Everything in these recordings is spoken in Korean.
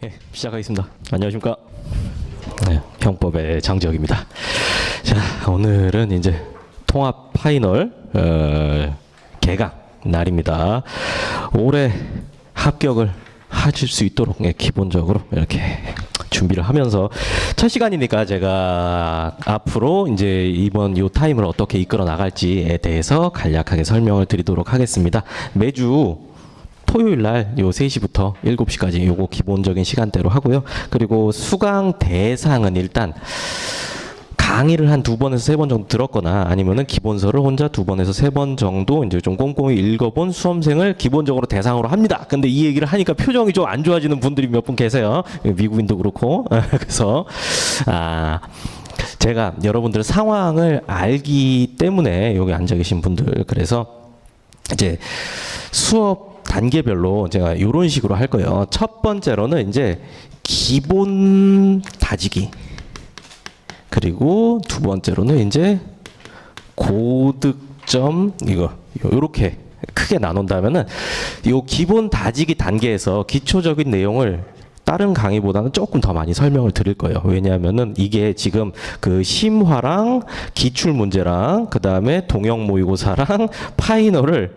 예, 시작하겠습니다. 안녕하십니까? 네, 형법의 장지혁입니다. 자, 오늘은 이제 통합 파이널 개강 날입니다. 올해 합격을 하실 수 있도록 기본적으로 이렇게 준비를 하면서 첫 시간이니까 제가 앞으로 이제 이번 요 타임을 어떻게 이끌어 나갈지에 대해서 간략하게 설명을 드리도록 하겠습니다. 매주 토요일 날 요 3시부터 7시까지 요거 기본적인 시간대로 하고요. 그리고 수강 대상은 일단 강의를 한 2번에서 3번 정도 들었거나 아니면은 기본서를 혼자 2번에서 3번 정도 이제 좀 꼼꼼히 읽어본 수험생을 기본적으로 대상으로 합니다. 근데 이 얘기를 하니까 표정이 좀 안 좋아지는 분들이 몇 분 계세요. 미국인도 그렇고. 그래서 제가 여러분들 상황을 알기 때문에 여기 앉아 계신 분들, 그래서 이제 수업 단계별로 제가 이런 식으로 할 거예요. 첫 번째로는 이제 기본 다지기, 그리고 두 번째로는 이제 고득점, 이거 요렇게 크게 나눈다면은 요 기본 다지기 단계에서 기초적인 내용을 다른 강의보다는 조금 더 많이 설명을 드릴 거예요. 왜냐하면은 이게 지금 그 심화랑 기출 문제랑 그 다음에 동형 모의고사랑 파이널을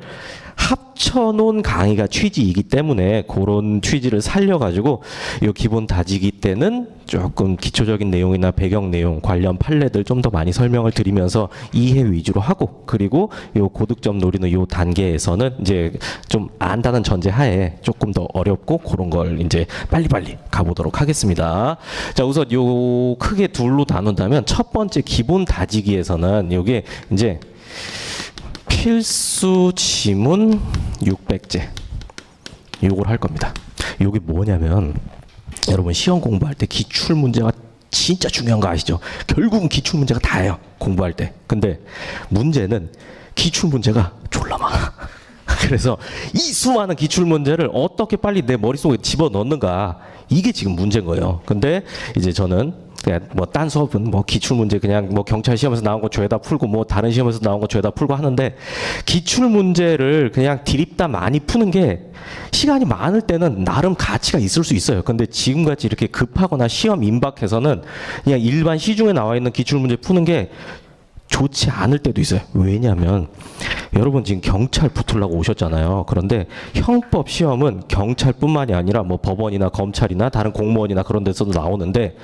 합쳐놓은 강의가 취지이기 때문에 그런 취지를 살려가지고 이 기본 다지기 때는 조금 기초적인 내용이나 배경 내용 관련 판례들 좀 더 많이 설명을 드리면서 이해 위주로 하고, 그리고 이 고득점 노리는 이 단계에서는 이제 좀 안다는 전제하에 조금 더 어렵고 그런 걸 이제 빨리빨리 가보도록 하겠습니다. 자, 우선 요 크게 둘로 나눈다면 첫 번째 기본 다지기에서는 요게 이제 필수 지문 600제 요걸 할 겁니다. 요게 뭐냐면 여러분 시험 공부할 때 기출 문제가 진짜 중요한 거 아시죠? 결국은 기출 문제가 다예요, 공부할 때. 근데 문제는 기출 문제가 졸라 많아. 그래서 이 수많은 기출 문제를 어떻게 빨리 내 머릿속에 집어넣는가, 이게 지금 문제인 거예요. 근데 이제 저는 그냥 뭐 딴 수업은 뭐 기출 문제 그냥 뭐 경찰 시험에서 나온 거 죄다 풀고 뭐 다른 시험에서 나온 거 죄다 풀고 하는데, 기출 문제를 그냥 드립다 많이 푸는 게 시간이 많을 때는 나름 가치가 있을 수 있어요. 근데 지금같이 이렇게 급하거나 시험 임박해서는 그냥 일반 시중에 나와 있는 기출 문제 푸는 게 좋지 않을 때도 있어요. 왜냐하면 여러분 지금 경찰 붙으려고 오셨잖아요. 그런데 형법 시험은 경찰뿐만이 아니라 뭐 법원이나 검찰이나 다른 공무원이나 그런 데서도 나오는데,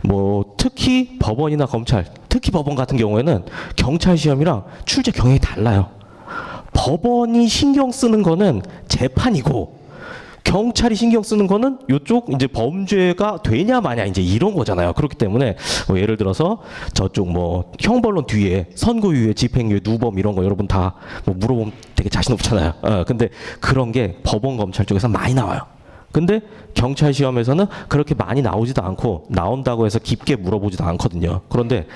뭐 특히 법원이나 검찰, 특히 법원 같은 경우에는 경찰 시험이랑 출제 경향이 달라요. 법원이 신경 쓰는 거는 재판이고, 경찰이 신경 쓰는 거는 요쪽 이제 범죄가 되냐 마냐 이제 이런 거잖아요. 그렇기 때문에 뭐 예를 들어서 저쪽 뭐 형벌론 뒤에 선고유예, 집행유예, 누범 이런 거 여러분 다 뭐 물어보면 되게 자신 없잖아요. 근데 그런 게 법원 검찰 쪽에서 많이 나와요. 근데 경찰 시험에서는 그렇게 많이 나오지도 않고, 나온다고 해서 깊게 물어보지도 않거든요. 그런데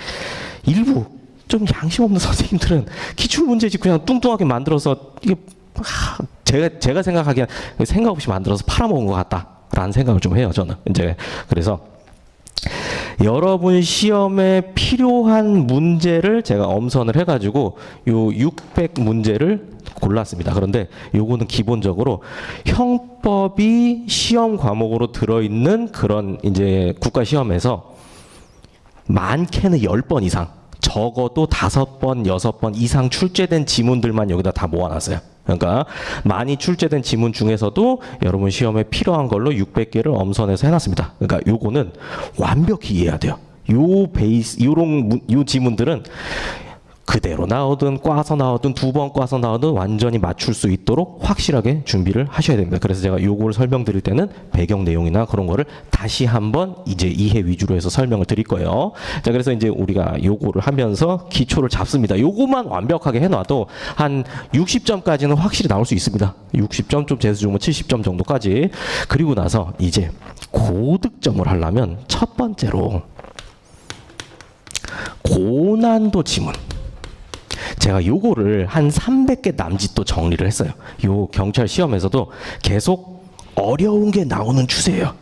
일부 좀 양심 없는 선생님들은 기출 문제집 그냥 뚱뚱하게 만들어서 이게 제가 생각하기엔 생각 없이 만들어서 팔아먹은 것 같다라는 생각을 좀 해요, 저는. 이제 그래서 여러분 시험에 필요한 문제를 제가 엄선을 해가지고 요 600 문제를 골랐습니다. 그런데 요거는 기본적으로 형법이 시험 과목으로 들어있는 그런 이제 국가 시험에서 많게는 10번 이상, 적어도 5번, 6번 이상 출제된 지문들만 여기다 다 모아놨어요. 그러니까 많이 출제된 지문 중에서도 여러분 시험에 필요한 걸로 600개를 엄선해서 해놨습니다. 그러니까 요거는 완벽히 이해해야 돼요. 요 베이스, 요 지문들은 그대로 나오든 꽈서 나오든 2번 꽈서 나오든 완전히 맞출 수 있도록 확실하게 준비를 하셔야 됩니다. 그래서 제가 요걸 설명드릴 때는 배경 내용이나 그런 거를 다시 한번 이제 이해 위주로 해서 설명을 드릴 거예요. 자, 그래서 이제 우리가 요거를 하면서 기초를 잡습니다. 요거만 완벽하게 해놔도 한 60점까지는 확실히 나올 수 있습니다. 60점, 좀 재수 좋으면 70점 정도까지. 그리고 나서 이제 고득점을 하려면 첫 번째로 고난도 지문, 제가 요거를 한 300개 남짓도 정리를 했어요. 요 경찰 시험에서도 계속 어려운 게 나오는 추세예요.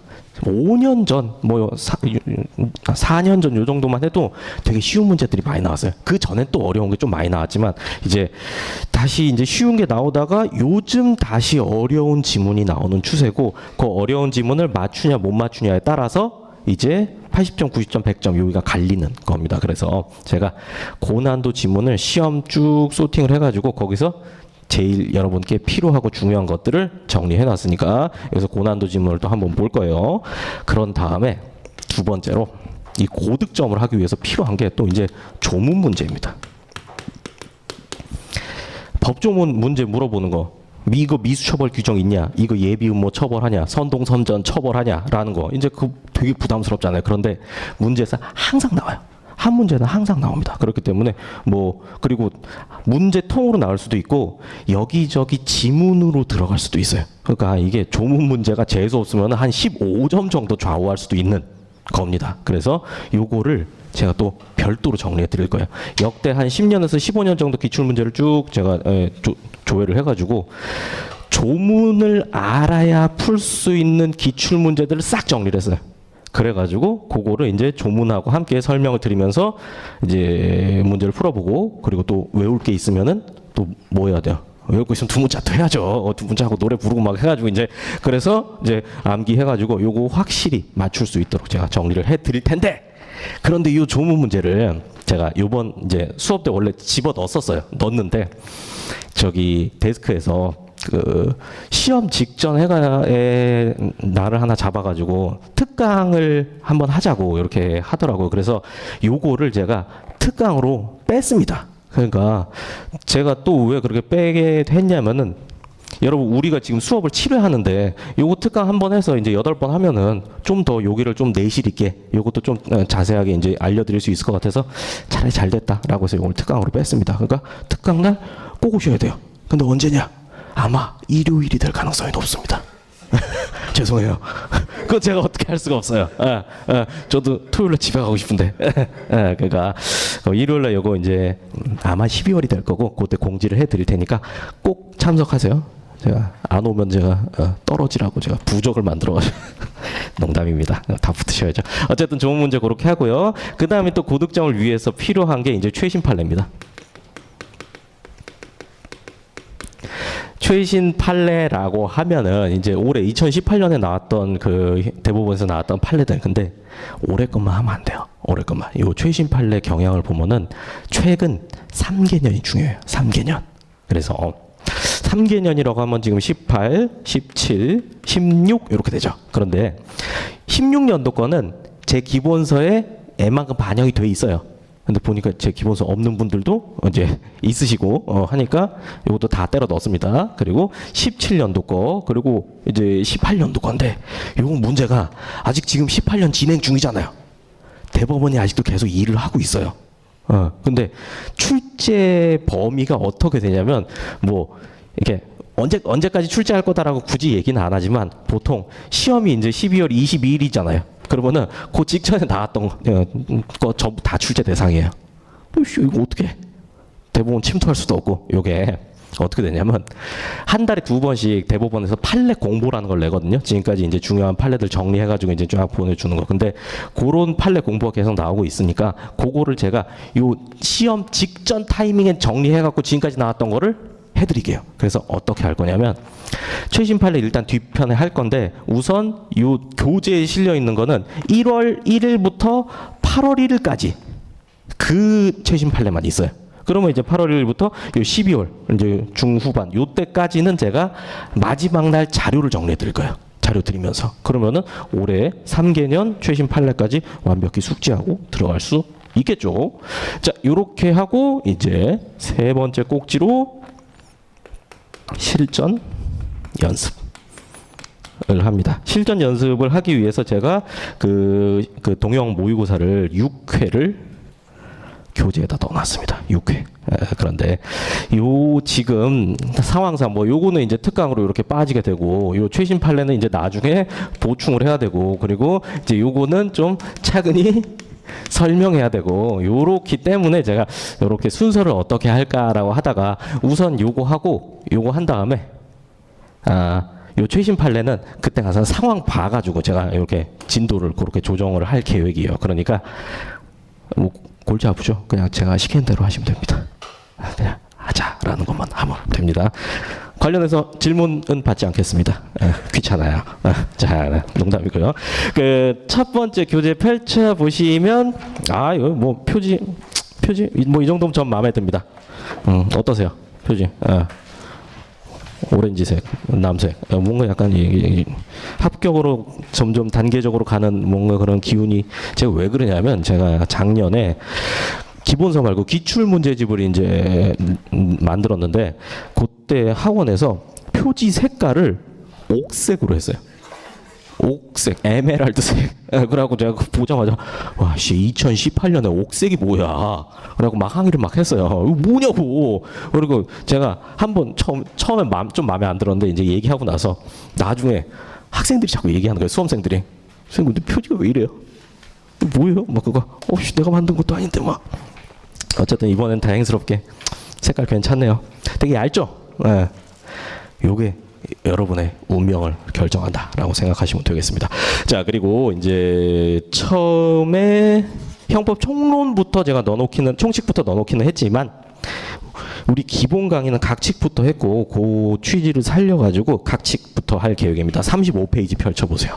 5년 전, 4년 전 요 정도만 해도 되게 쉬운 문제들이 많이 나왔어요. 그 전엔 또 어려운 게 좀 많이 나왔지만 이제 다시 이제 쉬운 게 나오다가 요즘 다시 어려운 지문이 나오는 추세고, 그 어려운 지문을 맞추냐 못 맞추냐에 따라서 이제 80점, 90점, 100점 여기가 갈리는 겁니다. 그래서 제가 고난도 지문을 시험 쭉 소팅을 해가지고 거기서 제일 여러분께 필요하고 중요한 것들을 정리해 놨으니까 여기서 고난도 지문을 또 한번 볼 거예요. 그런 다음에 두 번째로 이 고득점을 하기 위해서 필요한 게 또 이제 조문 문제입니다. 법조문 문제 물어보는 거. 이거 미수처벌 규정 있냐? 이거 예비음모 처벌하냐? 선동선전 처벌하냐?라는 거. 이제 그 되게 부담스럽잖아요. 그런데 문제에서 항상 나와요. 한 문제는 항상 나옵니다. 그렇기 때문에 그리고 문제통으로 나올 수도 있고 여기저기 지문으로 들어갈 수도 있어요. 그러니까 이게 조문 문제가 재수 없으면 한 15점 정도 좌우할 수도 있는 겁니다. 그래서 요거를 제가 또 별도로 정리해 드릴 거예요. 역대 한 10년에서 15년 정도 기출 문제를 쭉 제가 조회를 해가지고 조문을 알아야 풀 수 있는 기출 문제들을 싹 정리를 했어요. 그래가지고 그거를 이제 조문하고 함께 설명을 드리면서 이제 문제를 풀어보고, 그리고 또 외울 게 있으면은 또 뭐 해야 돼요? 외울 거 있으면 두 문자 또 해야죠. 두 문자 하고 노래 부르고 막 해가지고 이제 그래서 이제 암기해가지고 요거 확실히 맞출 수 있도록 제가 정리를 해드릴 텐데, 그런데 이 조문 문제를 제가 요번 이제 수업 때 원래 집어 넣었는데 저기 데스크에서 그 시험 직전 해가에 날을 하나 잡아가지고 특강을 한번 하자고 이렇게 하더라고요. 그래서 요거를 제가 특강으로 뺐습니다. 그러니까 제가 또 왜 그렇게 빼게 했냐면은, 여러분 우리가 지금 수업을 7회 하는데 요거 특강 한번 해서 이제 8번 하면은 좀 더 여기를 좀 내실 있게 요것도 좀 자세하게 이제 알려드릴 수 있을 것 같아서 차라리 잘 됐다라고 해서 이걸 특강으로 뺐습니다. 그러니까 특강날 꼭 오셔야 돼요. 근데 언제냐? 아마 일요일이 될 가능성이 높습니다. 죄송해요. 그건 제가 어떻게 할 수가 없어요. 저도 토요일에 집에 가고 싶은데. 그러니까 일요일에 요거 이제 아마 12월이 될 거고 그때 공지를 해드릴 테니까 꼭 참석하세요. 제가 안 오면 제가 떨어지라고 제가 부적을 만들어가지고. 농담입니다. 다 붙으셔야죠. 어쨌든 좋은 문제 그렇게 하고요. 그 다음에 또 고득점을 위해서 필요한 게 이제 최신 판례입니다. 최신 판례라고 하면은 이제 올해 2018년에 나왔던 그 대법원에서 나왔던 판례들. 근데 올해 것만 하면 안 돼요. 올해 것만. 이 최신 판례 경향을 보면은 최근 3개년이 중요해요. 3개년. 그래서 3개년이라고 하면 지금 18, 17, 16 이렇게 되죠. 그런데 16년도 거는 제 기본서에 애만큼 반영이 돼 있어요. 근데 보니까 제 기본서 없는 분들도 이제 있으시고 하니까 이것도 다 때려 넣었습니다. 그리고 17년도 거, 그리고 이제 18년도 건데 요건 문제가 아직 지금 18년 진행 중이잖아요. 대법원이 아직도 계속 일을 하고 있어요. 근데 출제 범위가 어떻게 되냐면 이렇게 언제까지 출제할 거다라고 굳이 얘기는 안 하지만 보통 시험이 이제 12월 22일이잖아요. 그러면은 그 직전에 나왔던 거 전부 다 출제 대상이에요. 이거 어떻게? 대법원 침투할 수도 없고. 요게 어떻게 되냐면 한 달에 2번씩 대법원에서 판례 공보라는 걸 내거든요. 지금까지 이제 중요한 판례들 정리해가지고 이제 쫙 보내주는 거. 근데 그런 판례 공보가 계속 나오고 있으니까 그거를 제가 요 시험 직전 타이밍에 정리해갖고 지금까지 나왔던 거를 해드릴게요. 그래서 어떻게 할 거냐면 최신 판례 일단 뒷편에 할 건데 우선 요 교재에 실려 있는 거는 1월 1일부터 8월 1일까지 그 최신 판례만 있어요. 그러면 이제 8월 1일부터 요 12월 이제 중후반 요때까지는 제가 마지막 날 자료를 정리해 드릴 거예요. 자료 드리면서 그러면은 올해 3개년 최신 판례까지 완벽히 숙지하고 들어갈 수 있겠죠. 자, 요렇게 하고 이제 세 번째 꼭지로 실전 연습을 합니다. 실전 연습을 하기 위해서 제가 그 동영 모의고사를 6회를 교재에다 넣어놨습니다. 6회. 그런데 요 지금 상황상 요거는 이제 특강으로 이렇게 빠지게 되고 요 최신 판례는 이제 나중에 보충을 해야 되고 그리고 이제 요거는 좀 차근히 설명해야 되고 요렇기 때문에 제가 요렇게 순서를 어떻게 할까라고 하다가 우선 요거 하고 요거 한 다음에 요 최신 판례는 그때 가서 상황 봐가지고 제가 이렇게 진도를 그렇게 조정을 할 계획이에요. 그러니까 뭐 골치 아프죠? 그냥 제가 시키는 대로 하시면 됩니다. 그냥 하자라는 것만 하면 됩니다. 관련해서 질문은 받지 않겠습니다. 귀찮아요. 자, 농담이고요. 그 첫 번째 교재 펼쳐 보시면 이거 뭐 표지 뭐 이 정도면 전 마음에 듭니다. 어떠세요? 표지. 오렌지색, 남색, 뭔가 약간 합격으로 점점 단계적으로 가는 뭔가 그런 기운이, 제가 왜 그러냐면 제가 작년에 기본서 말고 기출 문제집을 이제 만들었는데 그때 학원에서 표지 색깔을 옥색으로 했어요. 옥색, 에메랄드색. 그래갖고 제가 보자마자 와, 씨, 2018년에 옥색이 뭐야? 그래갖고 막 항의를 막 했어요. 이거 뭐냐고. 그리고 제가 한번 처음에 좀 마음에 안 들었는데 이제 얘기하고 나서 나중에 학생들이 자꾸 얘기하는 거예요. 수험생들이. 선생님, 근데 표지가 왜 이래요? 뭐예요? 막 그거, 내가 만든 것도 아닌데 막. 어쨌든 이번엔 다행스럽게 색깔 괜찮네요. 되게 얇죠? 네. 요게 여러분의 운명을 결정한다라고 생각하시면 되겠습니다. 자, 그리고 이제 처음에 형법 총론부터 제가 총칙부터 넣어놓기는 했지만 우리 기본 강의는 각칙부터 했고 그 취지를 살려가지고 각칙부터 할 계획입니다. 35페이지 펼쳐보세요.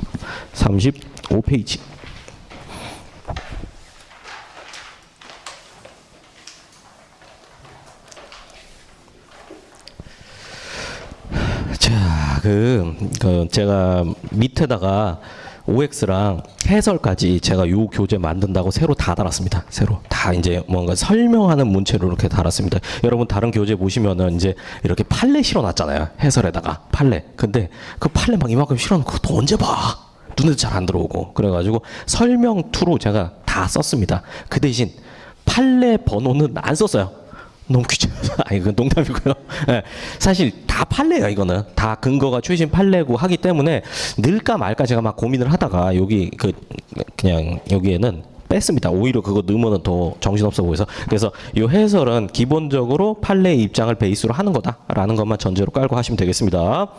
35페이지. 자, 제가 밑에다가 OX랑 해설까지 제가 요 교재 만든다고 새로 다 달았습니다. 새로 다 이제 뭔가 설명하는 문체로 이렇게 달았습니다. 여러분 다른 교재 보시면은 이제 이렇게 판례 실어놨잖아요. 해설에다가 판례. 근데 그 판례 막 이만큼 실어놓고 그것도 언제 봐? 눈에도 잘 안 들어오고. 그래가지고 설명 투로 제가 다 썼습니다. 그 대신 판례 번호는 안 썼어요. 너무 귀찮아서. 이건 농담이고요. 네, 사실 다 판례예요. 이거는 다 근거가 최신 판례고 하기 때문에 넣을까 말까 제가 막 고민을 하다가 그냥 여기에는 뺐습니다. 오히려 그거 넣으면 더 정신없어 보여서. 그래서 이 해설은 기본적으로 판례의 입장을 베이스로 하는 거다라는 것만 전제로 깔고 하시면 되겠습니다.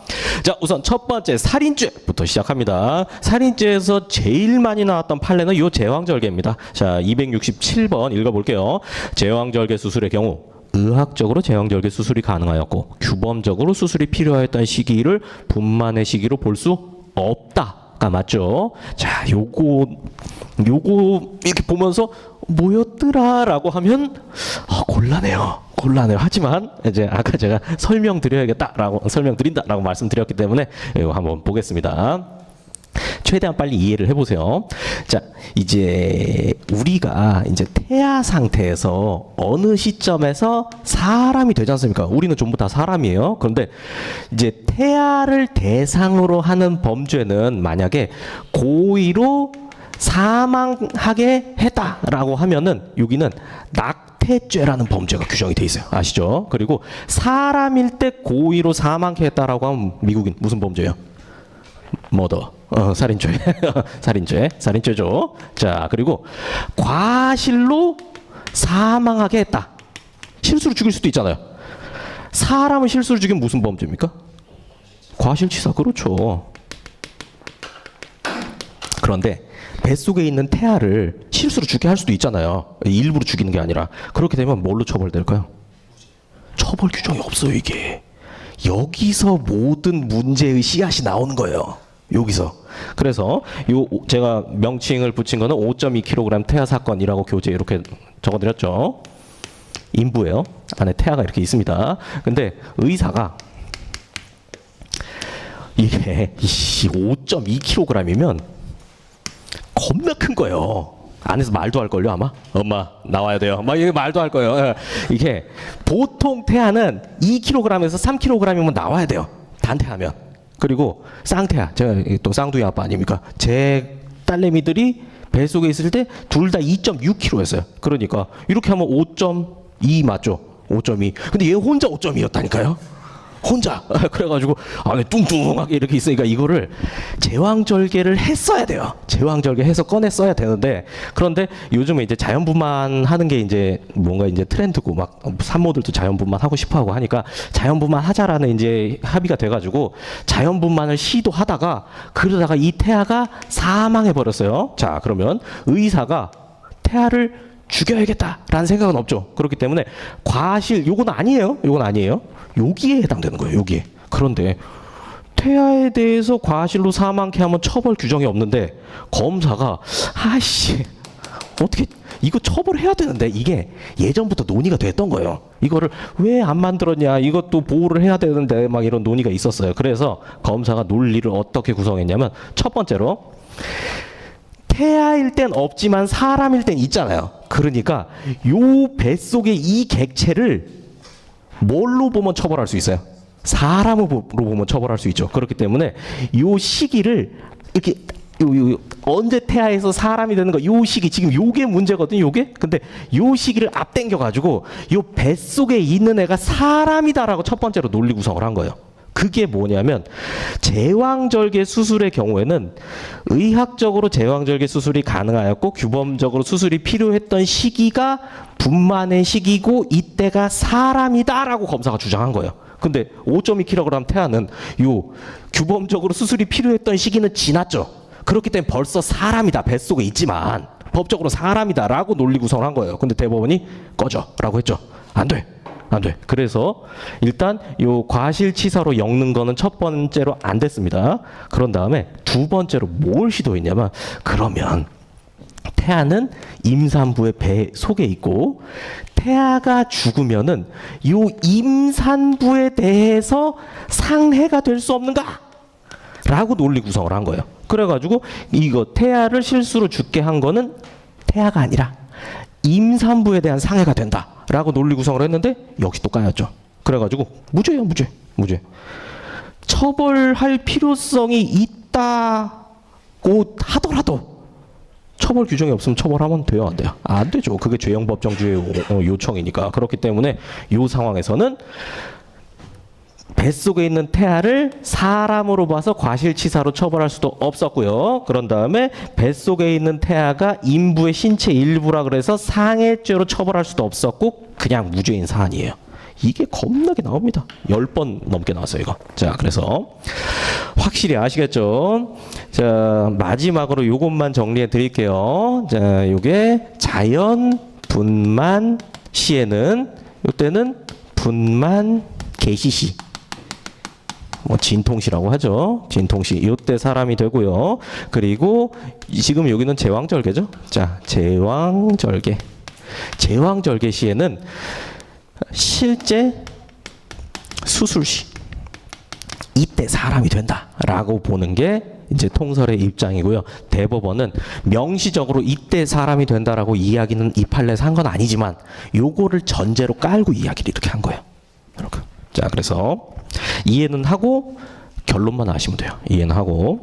자, 우선 첫 번째 살인죄부터 시작합니다. 살인죄에서 제일 많이 나왔던 판례는 이 제왕절개입니다. 자, 267번 읽어볼게요. 제왕절개 수술의 경우 의학적으로 제왕절개 수술이 가능하였고 규범적으로 수술이 필요하였던 시기를 분만의 시기로 볼 수 없다가 맞죠? 자, 요거 이렇게 보면서 뭐였더라라고 하면 곤란해요. 하지만 이제 아까 제가 설명드린다라고 말씀드렸기 때문에 이거 한번 보겠습니다. 최대한 빨리 이해를 해보세요. 자, 이제 우리가 이제 태아 상태에서 어느 시점에서 사람이 되지 않습니까? 우리는 전부 다 사람이에요. 그런데 이제 태아를 대상으로 하는 범죄는 만약에 고의로 사망하게 했다라고 하면은 여기는 낙태죄라는 범죄가 규정이 돼 있어요. 아시죠? 그리고 사람일 때 고의로 사망하게 했다라고 하면 미국인 무슨 범죄예요? 머더. 살인죄. 살인죄죠. 자, 그리고 과실로 사망하게 했다. 실수로 죽일 수도 있잖아요. 사람을 실수로 죽이면 무슨 범죄입니까? 과실치사. 그렇죠. 그런데 뱃속에 있는 태아를 실수로 죽게 할 수도 있잖아요. 일부러 죽이는 게 아니라. 그렇게 되면 뭘로 처벌될까요? 처벌 규정이 없어요, 이게. 여기서 모든 문제의 씨앗이 나오는 거예요. 여기서. 그래서 제가 명칭을 붙인 거는 5.2kg 태아 사건이라고 교재에 이렇게 적어드렸죠. 인부예요. 안에 태아가 이렇게 있습니다. 근데 의사가 이게 5.2kg이면 겁나 큰 거예요. 안에서 말도 할 걸요, 아마. 엄마 나와야 돼요. 막 이게 말도 할 거예요. 이게 보통 태아는 2kg에서 3kg이면 나와야 돼요. 단태하면. 그리고 쌍태아, 제가 또 쌍둥이 아빠 아닙니까? 제 딸내미들이 뱃속에 있을 때 둘 다 2.6kg였어요. 그러니까 이렇게 하면 5.2 맞죠? 5.2. 근데 얘 혼자 5.2였다니까요. 혼자. 그래가지고 안에 뚱뚱하게 이렇게 있으니까 이거를 제왕절개를 했어야 돼요. 제왕절개 해서 꺼내 써야 되는데, 그런데 요즘에 이제 자연분만 하는 게 이제 뭔가 이제 트렌드고 막 산모들도 자연분만 하고 싶어 하고 하니까 자연분만 하자라는 이제 합의가 돼가지고 자연분만을 시도하다가 그러다가 이 태아가 사망해 버렸어요. 자, 그러면 의사가 태아를 죽여야겠다라는 생각은 없죠. 그렇기 때문에 과실, 요건 아니에요. 요건 아니에요. 여기에 해당되는 거예요. 여기에. 그런데 태아에 대해서 과실로 사망케 하면 처벌 규정이 없는데 검사가 아씨 어떻게 이거 처벌해야 되는데, 이게 예전부터 논의가 됐던 거예요. 이거를 왜 안 만들었냐, 이것도 보호를 해야 되는데 막 이런 논의가 있었어요. 그래서 검사가 논리를 어떻게 구성했냐면, 첫 번째로 태아일 땐 없지만 사람일 땐 있잖아요. 그러니까 요 뱃속의 이 객체를 뭘로 보면 처벌할 수 있어요? 사람으로 보면 처벌할 수 있죠. 그렇기 때문에 요 시기를 이렇게 언제 태아에서 사람이 되는 거, 요 시기, 지금 요게 문제거든요, 요게. 근데 요 시기를 앞당겨 가지고 요 뱃속에 있는 애가 사람이다라고 첫 번째로 논리 구성을 한 거예요. 그게 뭐냐면, 제왕절개 수술의 경우에는 의학적으로 제왕절개 수술이 가능하였고 규범적으로 수술이 필요했던 시기가 분만의 시기고 이때가 사람이다라고 검사가 주장한 거예요. 근데 5.2kg 태아는 요 규범적으로 수술이 필요했던 시기는 지났죠. 그렇기 때문에 벌써 사람이다, 뱃속에 있지만 법적으로 사람이다라고 논리 구성을 한 거예요. 근데 대법원이 꺼져라고 했죠. 안 돼. 안 돼. 그래서 일단 요 과실치사로 엮는 거는 첫 번째로 안 됐습니다. 그런 다음에 두 번째로 뭘 시도했냐면, 그러면 태아는 임산부의 배 속에 있고 태아가 죽으면은 요 임산부에 대해서 상해가 될 수 없는가? 라고 논리 구성을 한 거예요. 그래가지고 이거 태아를 실수로 죽게 한 거는 태아가 아니라 임산부에 대한 상해가 된다라고 논리 구성을 했는데 역시 또 까였죠. 그래가지고 무죄예요, 무죄. 무죄. 처벌할 필요성이 있다고 하더라도 처벌 규정이 없으면 처벌하면 돼요, 안 돼요? 안 되죠. 그게 죄형법정주의 요청이니까. 그렇기 때문에 이 상황에서는 뱃속에 있는 태아를 사람으로 봐서 과실치사로 처벌할 수도 없었고요. 그런 다음에 뱃속에 있는 태아가 인부의 신체 일부라 그래서 상해죄로 처벌할 수도 없었고 그냥 무죄인 사안이에요. 이게 겁나게 나옵니다. 10번 넘게 나왔어요, 이거. 자, 그래서 확실히 아시겠죠? 자, 마지막으로 요것만 정리해 드릴게요. 자, 요게 자연 분만 시에는 요때는 분만 개시시, 뭐 진통시라고 하죠. 진통시. 이때 사람이 되고요. 그리고 지금 여기는 제왕절개죠. 자, 제왕절개. 제왕절개 시에는 실제 수술시, 이때 사람이 된다라고 보는 게 이제 통설의 입장이고요. 대법원은 명시적으로 이때 사람이 된다라고 이야기는 이 판례에서 한 건 아니지만 요거를 전제로 깔고 이야기를 이렇게 한 거예요. 이렇게. 자, 그래서 이해는 하고 결론만 아시면 돼요. 이해는 하고.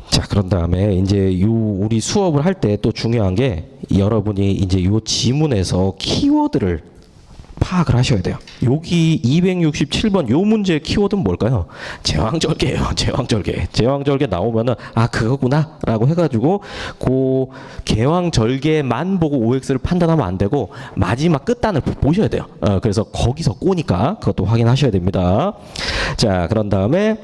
자, 그런 다음에 이제 요 우리 수업을 할 때 또 중요한 게, 여러분이 이제 요 지문에서 키워드를 파악을 하셔야 돼요. 여기 267번 요 문제의 키워드는 뭘까요? 제왕절개예요. 제왕절개. 제왕절개 나오면은 아, 그거구나 라고 해가지고 그 개왕절개만 보고 OX를 판단하면 안 되고 마지막 끝단을 보셔야 돼요. 그래서 거기서 꼬니까 그것도 확인하셔야 됩니다. 자, 그런 다음에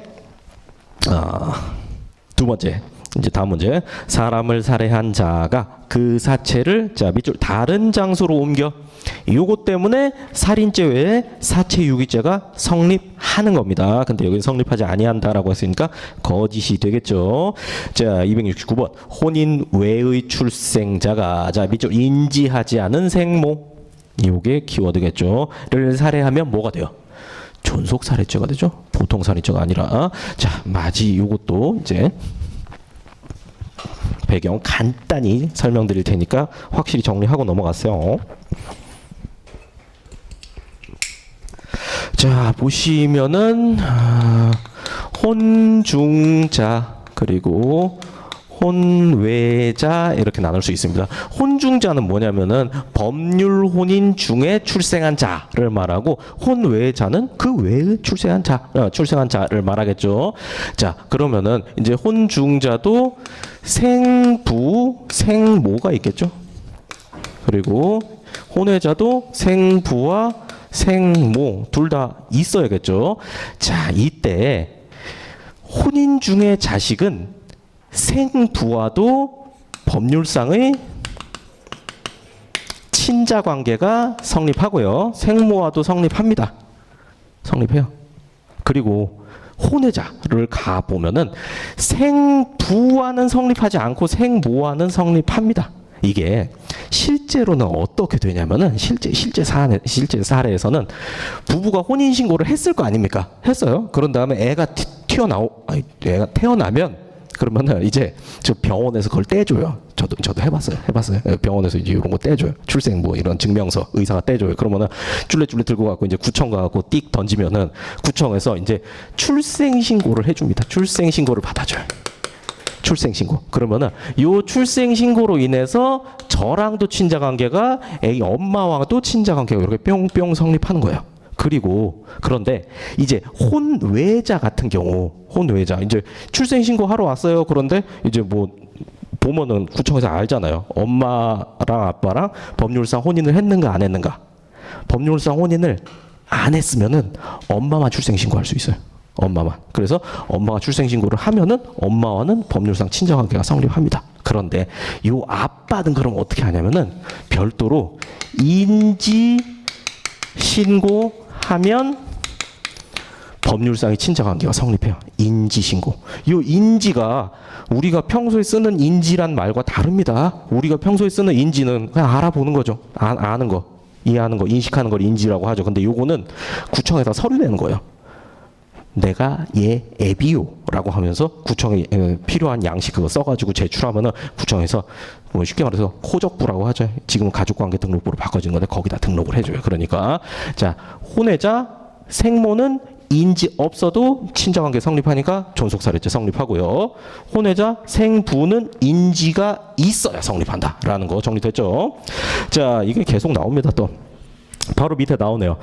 두 번째, 이제 다음 문제. 사람을 살해한 자가 그 사체를, 자, 밑줄 다른 장소로 옮겨. 요것 때문에 살인죄 외에 사체 유기죄가 성립하는 겁니다. 근데 여기 성립하지 아니한다라고 했으니까 거짓이 되겠죠. 자, 269번. 혼인 외의 출생자가, 자, 밑줄 인지하지 않은 생모. 요게 키워드겠죠. 를 살해하면 뭐가 돼요? 존속살인죄가 되죠. 보통살인죄가 아니라. 자, 요것도 이제 배경 간단히 설명드릴 테니까 확실히 정리하고 넘어가세요. 자, 보시면은 혼중자 그리고 혼외자 이렇게 나눌 수 있습니다. 혼중자는 뭐냐면은 법률 혼인 중에 출생한 자를 말하고 혼외자는 그 외에 출생한 자를 말하겠죠. 자, 그러면은 이제 혼중자도 생부, 생모가 있겠죠. 그리고 혼외자도 생부와 생모 둘 다 있어야겠죠. 자, 이때 혼인 중의 자식은 생부와도 법률상의 친자 관계가 성립하고요. 생모와도 성립합니다. 성립해요. 그리고 혼외자를 가보면은 생부와는 성립하지 않고 생모와는 성립합니다. 이게 실제로는 어떻게 되냐면은 실제 사례에서는 부부가 혼인 신고를 했을 거 아닙니까? 했어요. 그런 다음에 애가 태어나면 그러면은 이제 저 병원에서 그걸 떼줘요. 저도 해봤어요. 병원에서 이제 이런 거 떼줘요. 출생 뭐 이런 증명서 의사가 떼줘요. 그러면은 쭈레쭈레 들고 가고 이제 구청 가고 띡 던지면은 구청에서 이제 출생 신고를 해줍니다. 출생 신고를 받아줘요. 출생신고. 그러면은 요 출생신고로 인해서 저랑도 친자관계가 애기 엄마와도 친자관계가 이렇게 뿅뿅 성립하는 거예요. 그리고 그런데 이제 혼외자 같은 경우 혼외자 이제 출생신고 하러 왔어요. 그런데 이제 뭐 보면은 구청에서 알잖아요. 엄마랑 아빠랑 법률상 혼인을 했는가 안 했는가. 법률상 혼인을 안 했으면은 엄마만 출생신고할 수 있어요. 엄마만. 그래서 엄마가 출생신고를 하면은 엄마와는 법률상 친자관계가 성립합니다. 그런데 요 아빠는 그럼 어떻게 하냐면은 별도로 인지신고하면 법률상의 친자관계가 성립해요. 인지신고. 요 인지가 우리가 평소에 쓰는 인지란 말과 다릅니다. 우리가 평소에 쓰는 인지는 그냥 알아보는 거죠. 아는 거, 이해하는 거, 인식하는 걸 인지라고 하죠. 근데 요거는 구청에다 서류 내는 거예요. 내가 얘 애비요라고 하면서 구청에 필요한 양식 그거 써가지고 제출하면은 구청에서 뭐 쉽게 말해서 호적부라고 하죠. 지금은 가족관계 등록부로 바꿔진 건데 거기다 등록을 해줘요. 그러니까 자 혼외자 생모는 인지 없어도 친자관계 성립하니까 존속사례죄 성립하고요. 혼외자 생부는 인지가 있어야 성립한다라는 거 정리됐죠. 자 이게 계속 나옵니다. 또 바로 밑에 나오네요.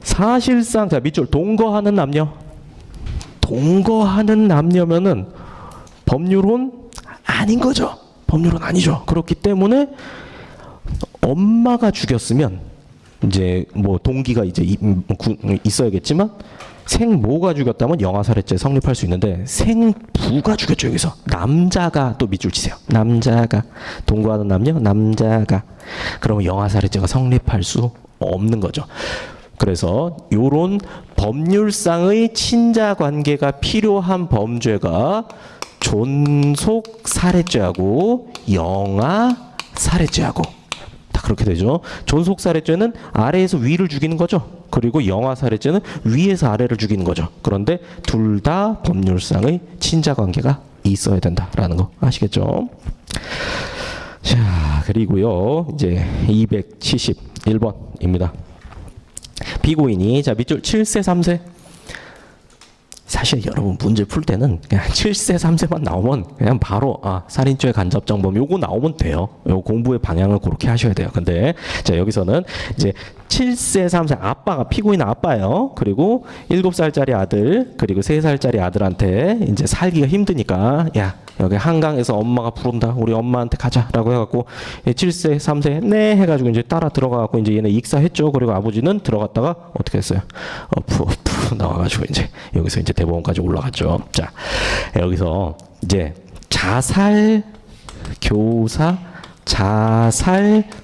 사실상 자 밑줄 동거하는 남녀. 동거하는 남녀면은 법률혼 아닌 거죠. 법률혼 아니죠. 그렇기 때문에 엄마가 죽였으면 이제 뭐 동기가 이제 있어야겠지만 생모가 죽였다면 영아살해죄 성립할 수 있는데 생부가 죽였죠. 여기서 남자가 또 밑줄 치세요. 남자가 동거하는 남녀 남자가 그러면 영아살해죄가 성립할 수 없는 거죠. 그래서 요런 법률상의 친자 관계가 필요한 범죄가 존속살해죄하고 영아살해죄하고 다 그렇게 되죠. 존속살해죄는 아래에서 위를 죽이는 거죠. 그리고 영아살해죄는 위에서 아래를 죽이는 거죠. 그런데 둘 다 법률상의 친자 관계가 있어야 된다라는 거 아시겠죠? 자, 그리고요. 이제 271번입니다. 피고인이 자 밑줄 7세 3세 사실 여러분 문제 풀 때는 그냥 7세 3세만 나오면 그냥 바로 살인죄 간접정범 요거 나오면 돼요. 요 공부의 방향을 그렇게 하셔야 돼요. 근데 자 여기서는 이제 7세 3세 아빠가 피고인 아빠예요. 그리고 7살짜리 아들 그리고 3살짜리 아들한테 이제 살기가 힘드니까 야 여기 한강에서 엄마가 부른다. 우리 엄마한테 가자라고 해갖고 7세 3세 네 해가지고 이제 따라 들어가갖고 이제 얘네 익사했죠. 그리고 아버지는 들어갔다가 어떻게 했어요? 푸 나와가지고 이제 여기서 이제 대법원까지 올라갔죠. 자 여기서 이제 자살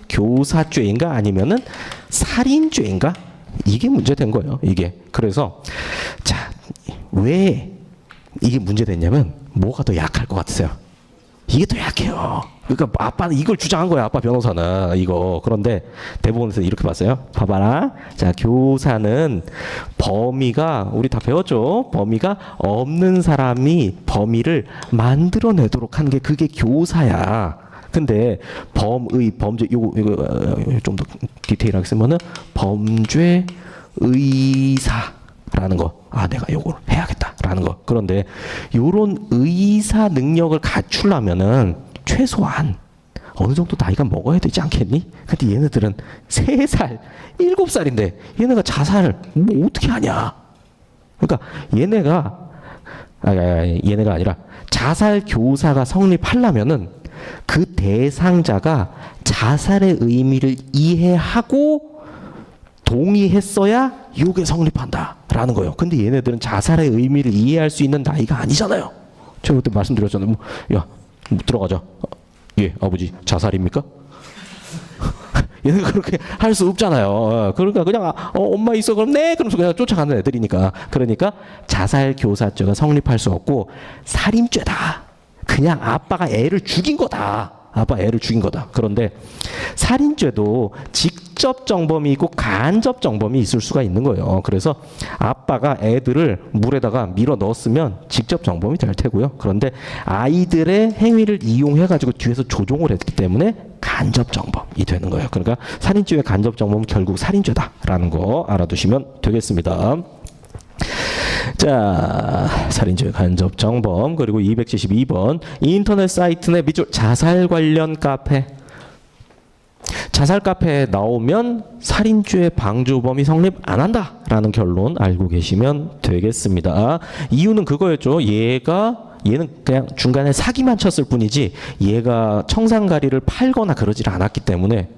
교사죄인가 아니면은 살인죄인가 이게 문제된 거예요. 이게 그래서 자 왜 이게 문제됐냐면 뭐가 더 약할 것 같으세요? 이게 더 약해요. 그러니까 아빠는 이걸 주장한 거야. 아빠 변호사는 이거. 그런데 대법원에서 이렇게 봤어요. 봐봐라. 자 교사는 범위가 우리 다 배웠죠. 범위가 없는 사람이 범위를 만들어내도록 하는 게 그게 교사야. 근데 범죄 이거 좀 더 디테일하게 쓰면은 범죄 의사라는 거. 내가 요걸 해야겠다라는 거. 그런데 이런 의사 능력을 갖추려면은 최소한 어느 정도 나이가 먹어야 되지 않겠니? 근데 얘네들은 3살, 7살인데 얘네가 자살을 뭐 어떻게 하냐? 그러니까 얘네가 아니라 자살 교사가 성립하려면은 그 대상자가 자살의 의미를 이해하고 동의했어야 이게 성립한다라는 거예요. 근데 얘네들은 자살의 의미를 이해할 수 있는 나이가 아니잖아요. 제가 그때 말씀드렸잖아요. 야, 들어가자. 예, 아버지 자살입니까? 얘네가 그렇게 할 수 없잖아요. 그러니까 그냥 엄마 있어 그럼 네 그러면서 그냥 쫓아가는 애들이니까. 그러니까 자살 교사죄가 성립할 수 없고 살인죄다. 그냥 아빠가 애를 죽인 거다. 아빠 애를 죽인 거다. 그런데 살인죄도 직접 정범이 있고 간접 정범이 있을 수가 있는 거예요. 그래서 아빠가 애들을 물에다가 밀어 넣었으면 직접 정범이 될 테고요. 그런데 아이들의 행위를 이용해 가지고 뒤에서 조종을 했기 때문에 간접 정범이 되는 거예요. 그러니까 살인죄의 간접 정범은 결국 살인죄다라는 거 알아두시면 되겠습니다. 자, 살인죄 간접 정범. 그리고 272번 인터넷 사이트 내 밑줄 자살 관련 카페. 자살 카페에 나오면 살인죄 방조범이 성립 안 한다라는 결론 알고 계시면 되겠습니다. 이유는 그거였죠. 얘는 그냥 중간에 사기만 쳤을 뿐이지 얘가 청산가리를 팔거나 그러질 않았기 때문에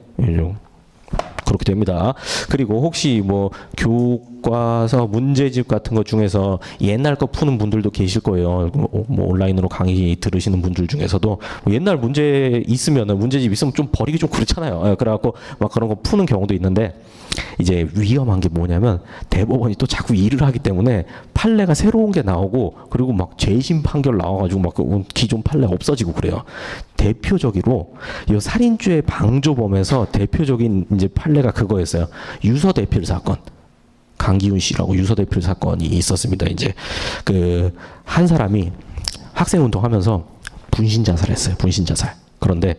그렇게 됩니다. 그리고 혹시 뭐 교과서 문제집 같은 것 중에서 옛날 거 푸는 분들도 계실 거예요. 뭐 온라인으로 강의 들으시는 분들 중에서도 뭐 옛날 문제 있으면은 문제집 있으면 좀 버리기 좀 그렇잖아요. 그래갖고 막 그런 거 푸는 경우도 있는데 이제 위험한 게 뭐냐면 대법원이 또 자꾸 일을 하기 때문에 판례가 새로운 게 나오고 그리고 막 재심 판결 나와가지고 막 기존 판례 없어지고 그래요. 대표적으로 이 살인죄 방조범에서 대표적인 이제 판례가 그거였어요. 유서대필 사건. 강기훈 씨라고 유서대필 사건이 있었습니다. 이제 그 한 사람이 학생운동하면서 분신자살했어요. 분신자살. 그런데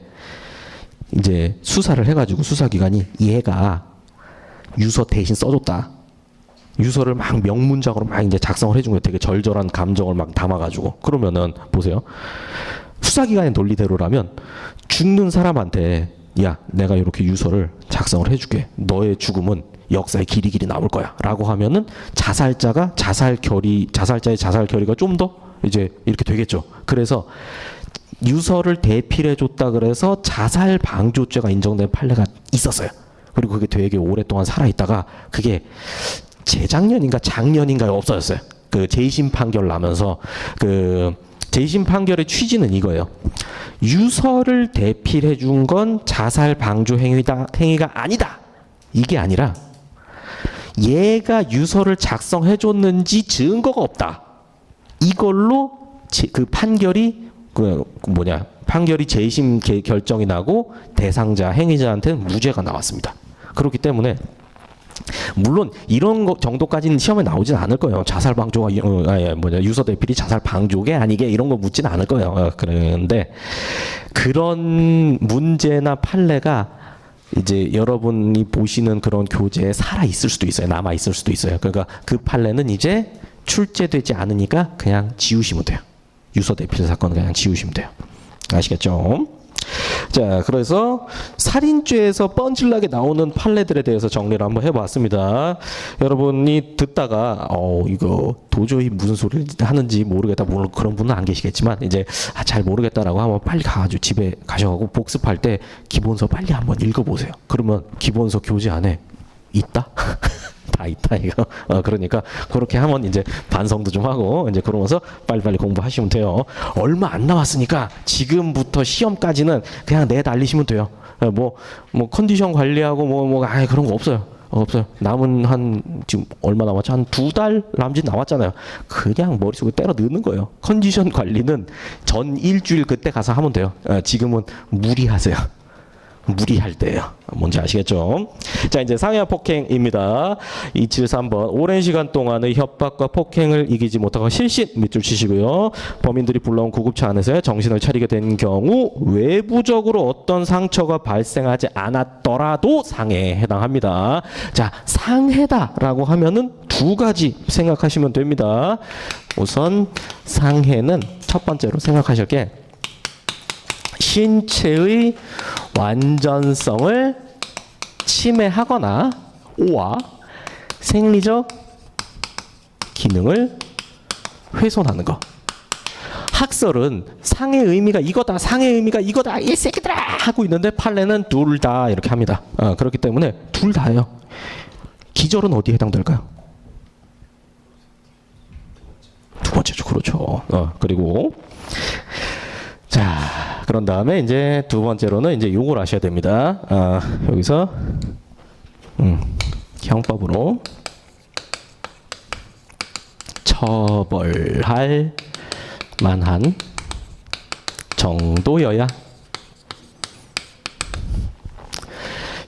이제 수사를 해가지고 수사기관이 얘가 유서 대신 써줬다. 유서를 막 명문장으로 막 이제 작성을 해준 거예요. 되게 절절한 감정을 막 담아가지고. 그러면은 보세요. 수사기관의 논리대로라면 죽는 사람한테 야, 내가 이렇게 유서를 작성을 해줄게. 너의 죽음은 역사에 길이길이 남을 거야. 라고 하면은 자살자의 자살 결의가 좀 더 이제 이렇게 되겠죠. 그래서 유서를 대필해줬다 그래서 자살 방조죄가 인정된 판례가 있었어요. 그리고 그게 되게 오랫동안 살아있다가 그게 재작년인가 작년인가에 없어졌어요. 그 재심 판결 나면서 그 재심 판결의 취지는 이거예요. 유서를 대필해 준 건 자살 방조 행위가 아니다. 이게 아니라 얘가 유서를 작성해 줬는지 증거가 없다. 이걸로 그 판결이 판결이 재심 결정이 나고 대상자 행위자한테는 무죄가 나왔습니다. 그렇기 때문에 물론 이런 거 정도까지는 시험에 나오진 않을 거예요. 자살 방조가 유서 대필이 자살 방조게 아니게 이런 거 묻지는 않을 거예요. 그런데 그런 문제나 판례가 이제 여러분이 보시는 그런 교재에 살아 있을 수도 있어요. 남아 있을 수도 있어요. 그러니까 그 판례는 이제 출제되지 않으니까 그냥 지우시면 돼요. 유서 대필 사건은 그냥 지우시면 돼요. 아시겠죠? 자, 그래서 살인죄에서 뻔질나게 나오는 판례들에 대해서 정리를 한번 해봤습니다. 여러분이 듣다가 이거 도저히 무슨 소리를 하는지 모르겠다. 물론 그런 분은 안 계시겠지만 이제 잘 모르겠다라고 하면 빨리 가가지고 집에 가셔가지고 복습할 때 기본서 빨리 한번 읽어보세요. 그러면 기본서 교재 안에 있다? 다 있다 이거. 그러니까 그렇게 하면 이제 반성도 좀 하고 이제 그러면서 빨리빨리 공부하시면 돼요. 얼마 안 남았으니까 지금부터 시험까지는 그냥 내달리시면 돼요. 뭐 컨디션 관리하고 그런 거 없어요. 없어요. 남은 한 지금 얼마 남았죠? 한 2달 남짓 남았잖아요. 그냥 머릿속에 때려 넣는 거예요. 컨디션 관리는 전 일주일 그때 가서 하면 돼요. 지금은 무리하세요. 무리할 때예요. 뭔지 아시겠죠? 자, 이제 상해와 폭행입니다. 273번. 오랜 시간 동안의 협박과 폭행을 이기지 못하고 실신 밑줄 치시고요. 범인들이 불러온 구급차 안에서 정신을 차리게 된 경우 외부적으로 어떤 상처가 발생하지 않았더라도 상해에 해당합니다. 자, 상해다라고 하면은 두 가지 생각하시면 됩니다. 우선 상해는 첫 번째로 생각하실 게 신체의 완전성을 침해하거나 오와 생리적 기능을 훼손하는 거. 학설은 상해의 의미가 이거다, 상해의 의미가 이거다, 이 새끼들아 하고 있는데 판례는 둘 다 이렇게 합니다. 그렇기 때문에 둘 다예요. 기절은 어디에 해당될까요? 두 번째죠. 그렇죠. 그리고 자, 그런 다음에 이제 두 번째로는 이제 요걸 아셔야 됩니다. 여기서 형법으로 처벌할 만한 정도여야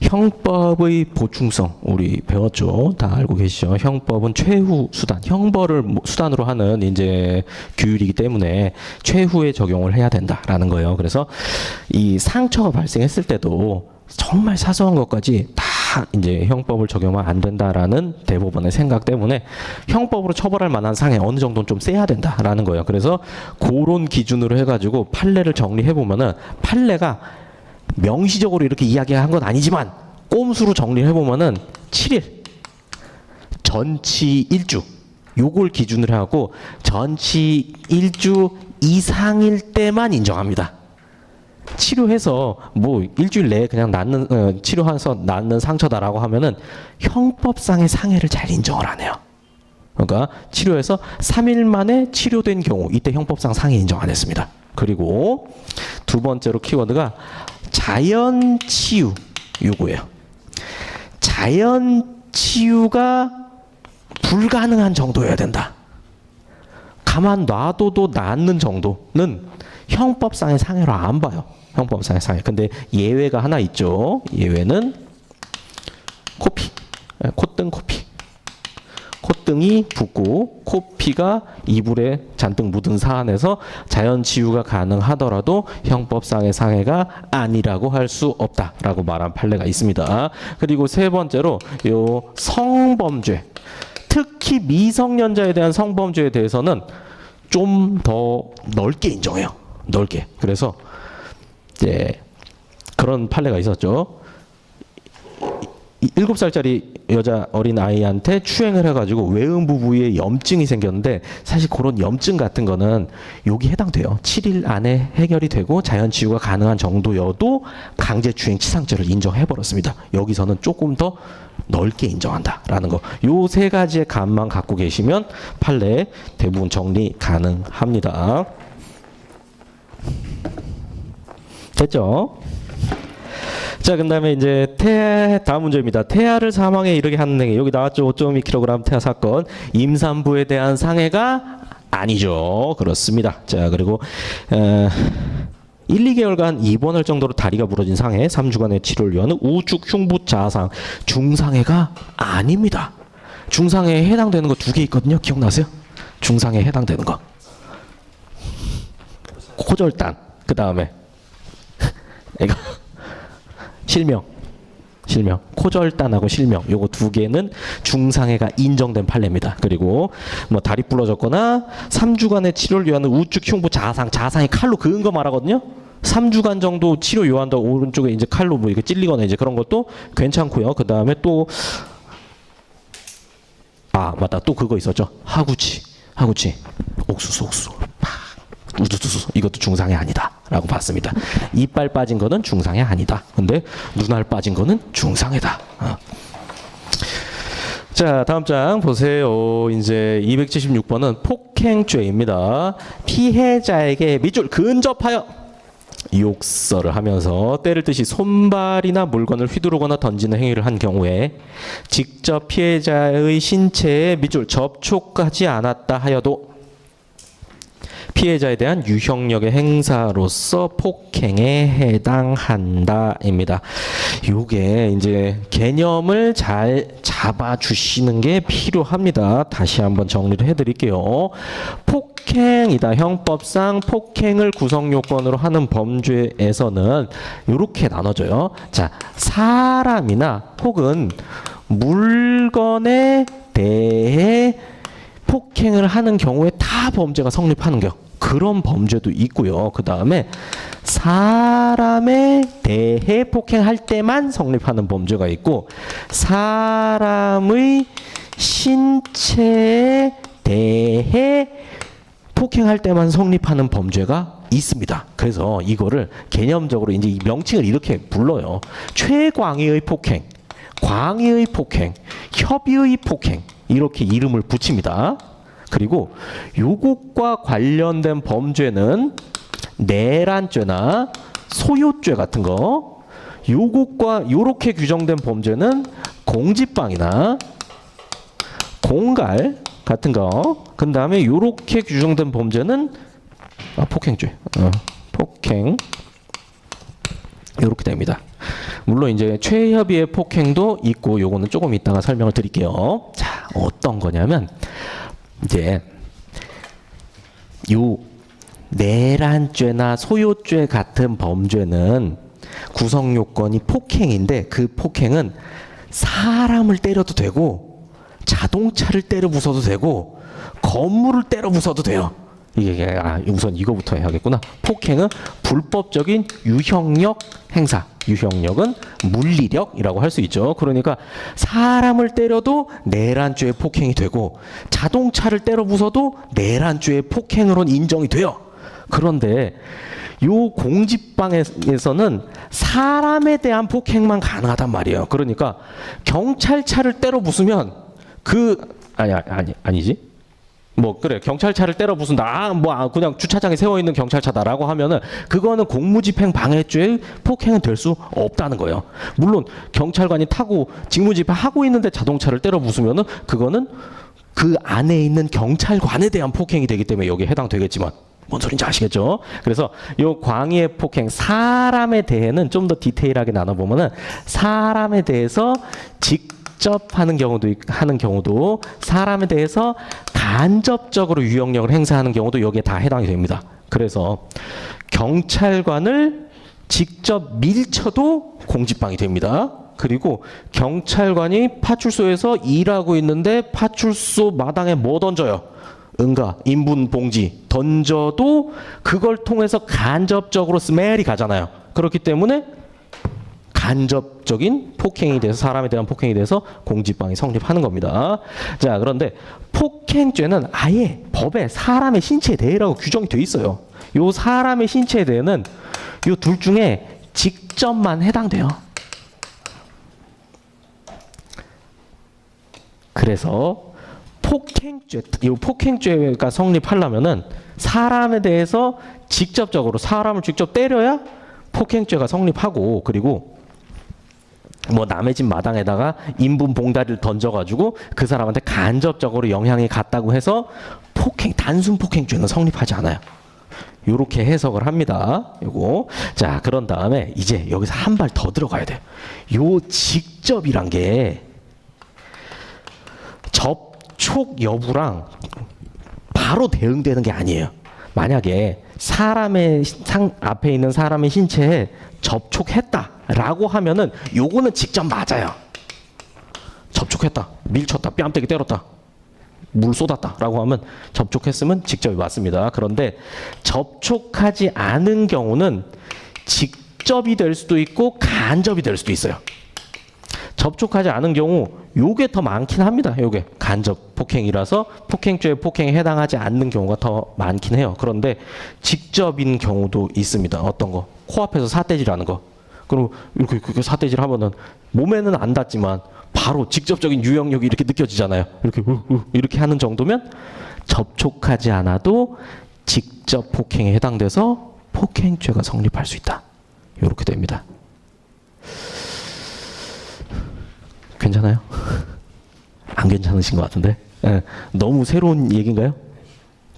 형법의 보충성 우리 배웠죠. 다 알고 계시죠. 형법은 최후 수단, 형벌을 수단으로 하는 이제 규율이기 때문에 최후의 적용을 해야 된다라는 거예요. 그래서 이 상처가 발생했을 때도 정말 사소한 것까지 다 이제 형법을 적용하면 안 된다라는 대법원의 생각 때문에 형법으로 처벌할 만한 상해 어느 정도는 좀 세야 된다라는 거예요. 그래서 그런 기준으로 해가지고 판례를 정리해 보면은 판례가 명시적으로 이렇게 이야기한 건 아니지만 꼼수로 정리를 해보면은 7일 전치 1주 요걸 기준으로 하고 전치 1주 이상일 때만 인정합니다. 치료해서 뭐 일주일 내에 그냥 낫는 치료해서 낫는 상처다라고 하면은 형법상의 상해를 잘 인정을 안 해요. 그러니까 치료해서 3일 만에 치료된 경우 이때 형법상 상해 인정 안 했습니다. 그리고 두 번째로 키워드가 자연치유 요거예요. 자연치유가 불가능한 정도여야 된다. 가만 놔둬도 낫는 정도는 형법상의 상해로 안 봐요. 형법상의 상해. 근데 예외가 하나 있죠. 예외는 코피, 콧등 코피. 콧등이 붓고 코피가 이불에 잔뜩 묻은 사안에서 자연 치유가 가능하더라도 형법상의 상해가 아니라고 할 수 없다라고 말한 판례가 있습니다. 그리고 세 번째로 요 성범죄, 특히 미성년자에 대한 성범죄에 대해서는 좀 더 넓게 인정해요. 넓게. 그래서 이제 그런 판례가 있었죠. 7살짜리 여자 어린 아이한테 추행을 해가지고 외음부 부위에 염증이 생겼는데 사실 그런 염증 같은 거는 여기 해당돼요. 7일 안에 해결이 되고 자연치유가 가능한 정도여도 강제추행 치상죄를 인정해버렸습니다. 여기서는 조금 더 넓게 인정한다라는 거. 요 세 가지의 감만 갖고 계시면 판례 대부분 정리 가능합니다. 됐죠? 자, 그 다음에 이제 다음 문제입니다. 태아를 사망에 이르게 하는 행위. 여기 나왔죠. 5.2kg 태아 사건. 임산부에 대한 상해가 아니죠. 그렇습니다. 자, 그리고 1, 2개월간 입원할 정도로 다리가 부러진 상해, 3주간의 치료를 위한 우측 흉부 자상. 중상해가 아닙니다. 중상해에 해당되는 거 두 개 있거든요. 기억나세요? 중상해에 해당되는 거. 코절단. 그 다음에 이거 실명. 코절단하고 실명. 요거 두 개는 중상해가 인정된 판례입니다. 그리고 뭐 다리 부러졌거나 3주간의 치료를 요하는 우측 흉부 자상. 자상이 칼로 그은 거 말하거든요. 3주간 정도 치료 요한다. 오른쪽에 이제 칼로 뭐 이렇게 찔리거나 이제 그런 것도 괜찮고요. 그 다음에 또 맞다. 또 그거 있었죠. 하구치. 옥수수. 우두두두. 이것도 중상해 아니다라고 봤습니다. 이빨 빠진 거는 중상해 아니다. 근데 눈알 빠진 거는 중상해다. 자, 다음 장 보세요. 이제 276번은 폭행죄입니다. 피해자에게 밑줄 근접하여 욕설을 하면서 때를 듯이 손발이나 물건을 휘두르거나 던지는 행위를 한 경우에 직접 피해자의 신체에 밑줄 접촉하지 않았다 하여도 피해자에 대한 유형력의 행사로서 폭행에 해당한다입니다. 요게 이제 개념을 잘 잡아주시는 게 필요합니다. 다시 한번 정리를 해드릴게요. 폭행이다. 형법상 폭행을 구성요건으로 하는 범죄에서는 이렇게 나눠져요. 자, 사람이나 혹은 물건에 대해 폭행을 하는 경우에 다 범죄가 성립하는 경우, 그런 범죄도 있고요. 그 다음에 사람에 대해 폭행할 때만 성립하는 범죄가 있고, 사람의 신체에 대해 폭행할 때만 성립하는 범죄가 있습니다. 그래서 이거를 개념적으로 이제 이 명칭을 이렇게 불러요. 최광의의 폭행, 광의의 폭행, 협의의 폭행, 이렇게 이름을 붙입니다. 그리고 요것과 관련된 범죄는 내란죄나 소요죄 같은 거, 요것과 요렇게 규정된 범죄는 공지방이나 공갈 같은 거, 그 다음에 요렇게 규정된 범죄는 폭행죄, 폭행, 요렇게 됩니다. 물론 이제 최협의의 폭행도 있고, 요거는 조금 이따가 설명을 드릴게요. 자, 어떤 거냐면 이제 요 내란죄나 소요죄 같은 범죄는 구성 요건이 폭행인데, 그 폭행은 사람을 때려도 되고 자동차를 때려 부숴도 되고 건물을 때려 부숴도 돼요. 이게 우선 이거부터 해야겠구나. 폭행은 불법적인 유형력 행사. 유형력은 물리력이라고 할 수 있죠. 그러니까 사람을 때려도 내란죄의 폭행이 되고 자동차를 때려 부숴도 내란죄의 폭행으로는 인정이 돼요. 그런데 요 공지방에서는 사람에 대한 폭행만 가능하단 말이에요. 그러니까 경찰차를 때려 부수면 아니지. 뭐 그래, 경찰차를 때려 부순다. 그냥 주차장에 세워 있는 경찰차다라고 하면은 그거는 공무집행 방해죄의 폭행은 될 수 없다는 거예요. 물론 경찰관이 타고 직무집행하고 있는데 자동차를 때려 부수면은 그거는 그 안에 있는 경찰관에 대한 폭행이 되기 때문에 여기에 해당되겠지만, 뭔 소린지 아시겠죠? 그래서 요 광의의 폭행, 사람에 대해는 좀 더 디테일하게 나눠보면은 사람에 대해서 직접 하는 경우도 사람에 대해서 간접적으로 유형력을 행사하는 경우도 여기에 다 해당이 됩니다. 그래서 경찰관을 직접 밀쳐도 공지방이 됩니다. 그리고 경찰관이 파출소에서 일하고 있는데 파출소 마당에 뭐 던져요? 응가, 인분 봉지 던져도 그걸 통해서 간접적으로 스멜이 가잖아요. 그렇기 때문에 간접적인 폭행이 돼서, 사람에 대한 폭행이 돼서 공지방이 성립하는 겁니다. 자, 그런데 폭행죄는 아예 법에 사람의 신체에 대해라고 규정이 돼 있어요. 요 사람의 신체에 대해는 요 둘 중에 직접만 해당돼요. 그래서 폭행죄가 성립하려면은 사람에 대해서 직접적으로 사람을 직접 때려야 폭행죄가 성립하고, 그리고 뭐 남의 집 마당에다가 인분 봉다리를 던져가지고 그 사람한테 간접적으로 영향이 갔다고 해서 단순 폭행죄는 성립하지 않아요. 요렇게 해석을 합니다. 요거. 자, 그런 다음에 이제 여기서 한 발 더 들어가야 돼요. 요 직접이란 게 접촉 여부랑 바로 대응되는 게 아니에요. 만약에 앞에 있는 사람의 신체에 접촉했다라고 하면은 요거는 직접 맞아요. 접촉했다, 밀쳤다, 뺨때기 때렸다, 물 쏟았다라고 하면 접촉했으면 직접이 맞습니다. 그런데 접촉하지 않은 경우는 직접이 될 수도 있고 간접이 될 수도 있어요. 접촉하지 않은 경우 요게 더 많긴 합니다. 요게 간접 폭행이라서 폭행죄의 폭행에 해당하지 않는 경우가 더 많긴 해요. 그런데 직접인 경우도 있습니다. 어떤 거? 코앞에서 사태질하는 거. 그럼 이렇게 사태질 하면은 몸에는 안 닿지만 바로 직접적인 유형력이 이렇게 느껴지잖아요. 이렇게 하는 정도면 접촉하지 않아도 직접 폭행에 해당돼서 폭행죄가 성립할 수 있다. 이렇게 됩니다. 괜찮아요? 안 괜찮으신 것 같은데? 예, 너무 새로운 얘기인가요?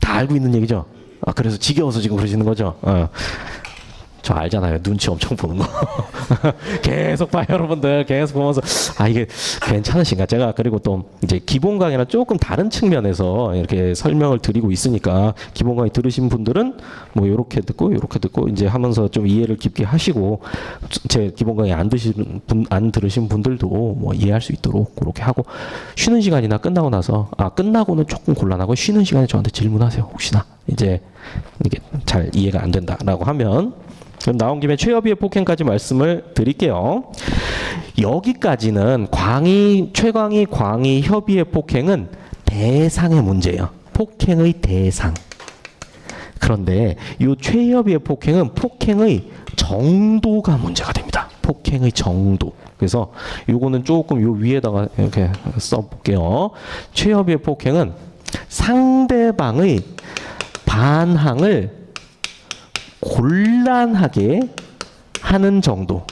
다 알고 있는 얘기죠? 아, 그래서 지겨워서 지금 그러시는 거죠? 저 알잖아요. 눈치 엄청 보는 거. 계속 봐요, 여러분들. 계속 보면서 아, 이게 괜찮으신가? 제가 그리고 또 이제 기본 강의랑 조금 다른 측면에서 이렇게 설명을 드리고 있으니까 기본 강의 들으신 분들은 뭐 요렇게 듣고 이제 하면서 좀 이해를 깊게 하시고 제 기본 강의 안 들으신 분들도 뭐 이해할 수 있도록 그렇게 하고 쉬는 시간이나 끝나고 나서 끝나고는 조금 곤란하고 쉬는 시간에 저한테 질문하세요. 혹시나 이제 이게 잘 이해가 안 된다라고 하면 그럼 나온 김에 최협의의 폭행까지 말씀을 드릴게요. 여기까지는 최광희, 광희, 협의의 폭행은 대상의 문제예요. 폭행의 대상. 그런데 이 최협의의 폭행은 폭행의 정도가 문제가 됩니다. 폭행의 정도. 그래서 요거는 조금 요 위에다가 이렇게 써볼게요. 최협의의 폭행은 상대방의 반항을 곤란하게 하는 정도.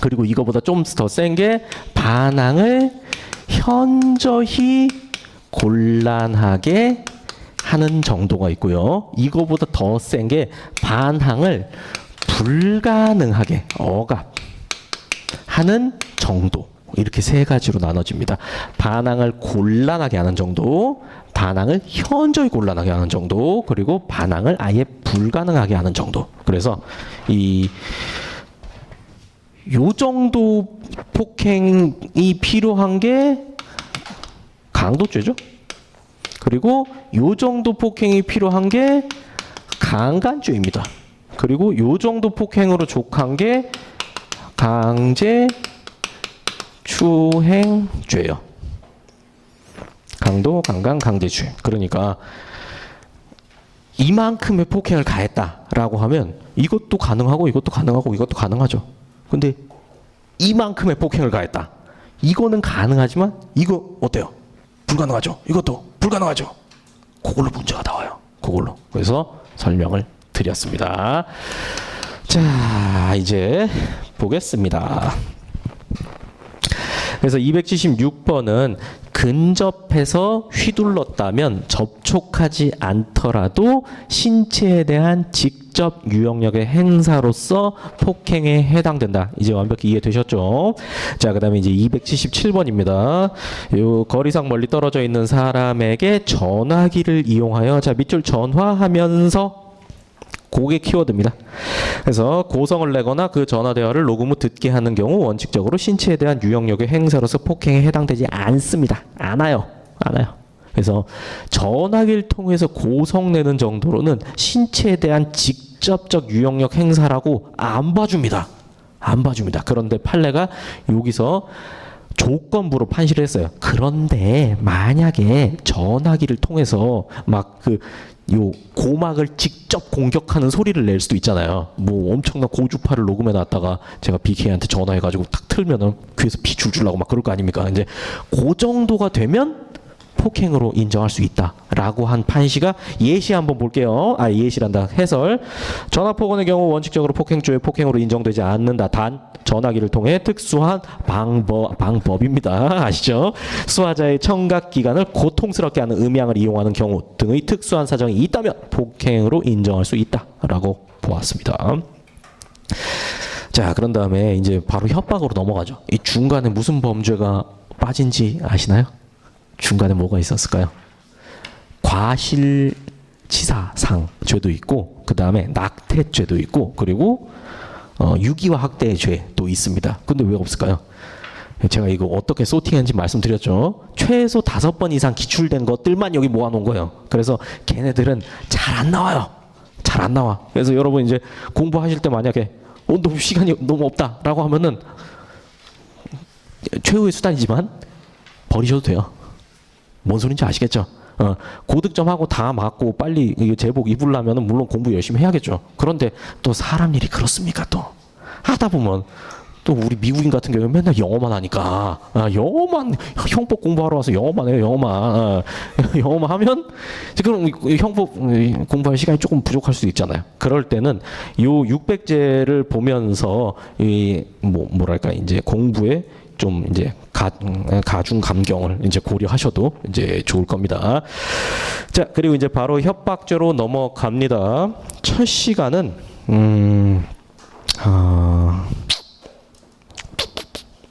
그리고 이거보다 좀 더 센 게 반항을 현저히 곤란하게 하는 정도가 있고요. 이거보다 더 센 게 반항을 불가능하게 억압하는 정도. 이렇게 세 가지로 나눠집니다. 반항을 곤란하게 하는 정도, 반항을 현저히 곤란하게 하는 정도, 그리고 반항을 아예 불가능하게 하는 정도. 그래서 요 정도 폭행이 필요한 게 강도죄죠. 그리고 요 정도 폭행이 필요한 게 강간죄입니다. 그리고 요 정도 폭행으로 족한 게 강제 추행죄요. 강도, 강간, 강제추행. 그러니까 이만큼의 폭행을 가했다라고 하면 이것도 가능하고 이것도 가능하고 이것도 가능하죠. 근데 이만큼의 폭행을 가했다. 이거는 가능하지만 이거 어때요? 불가능하죠. 이것도 불가능하죠. 그걸로 문제가 나와요. 그걸로. 그래서 설명을 드렸습니다. 자, 이제 보겠습니다. 그래서 276번은 근접해서 휘둘렀다면 접촉하지 않더라도 신체에 대한 직접 유형력의 행사로서 폭행에 해당된다. 이제 완벽히 이해되셨죠? 자, 그 다음에 이제 277번입니다. 요 거리상 멀리 떨어져 있는 사람에게 전화기를 이용하여 자, 밑줄 전화하면서 그게 키워드입니다. 그래서 고성을 내거나 그 전화 대화를 녹음 후 듣게 하는 경우 원칙적으로 신체에 대한 유형력의 행사로서 폭행에 해당되지 않습니다. 않아요. 그래서 전화기를 통해서 고성 내는 정도로는 신체에 대한 직접적 유형력 행사라고 안 봐줍니다. 그런데 판례가 여기서 조건부로 판시를 했어요. 그런데 만약에 전화기를 통해서 막 요 고막을 직접 공격하는 소리를 낼 수도 있잖아요. 뭐 엄청난 고주파를 녹음해 놨다가 제가 BK한테 전화해가지고 탁 틀면은 귀에서 피 줄줄 나고 막 그럴 거 아닙니까? 이제 그 정도가 되면 폭행으로 인정할 수 있다라고 한 판시가 예시 한번 볼게요. 예시란다. 해설. 전화폭언의 경우 원칙적으로 폭행죄의 폭행으로 인정되지 않는다. 단 전화기를 통해 특수한 방법입니다. 아시죠? 수화자의 청각기관을 고통스럽게 하는 음향을 이용하는 경우 등의 특수한 사정이 있다면 폭행으로 인정할 수 있다라고 보았습니다. 자, 그런 다음에 이제 바로 협박으로 넘어가죠. 이 중간에 무슨 범죄가 빠진지 아시나요? 중간에 뭐가 있었을까요? 과실치사상 죄도 있고 그 다음에 낙태죄도 있고 그리고 유기와 학대의 죄도 있습니다. 근데 왜 없을까요? 제가 이거 어떻게 소팅했는지 말씀드렸죠. 최소 5번 이상 기출된 것들만 여기 모아놓은 거예요. 그래서 걔네들은 잘 안 나와요. 잘 안 나와. 그래서 여러분 이제 공부하실 때 만약에 너무 시간이 너무 없다라고 하면은 최후의 수단이지만 버리셔도 돼요. 뭔 소린지 아시겠죠? 고득점하고 다 맞고 빨리 제복 입으려면 물론 공부 열심히 해야겠죠. 그런데 또 사람 일이 그렇습니까? 또 하다 보면 또 우리 미국인 같은 경우는 맨날 영어만 하니까 영어만 형법 공부하러 와서 영어만 해요. 영어만 하면 그럼 형법 공부할 시간이 조금 부족할 수도 있잖아요. 그럴 때는 요 600제를 보면서 뭐랄까 이제 공부에 좀 이제 가중 감경을 이제 고려하셔도 이제 좋을 겁니다. 자, 그리고 이제 바로 협박죄로 넘어갑니다. 첫 시간은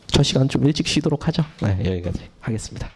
첫 시간 좀 일찍 쉬도록 하죠. 네, 여기까지 하겠습니다.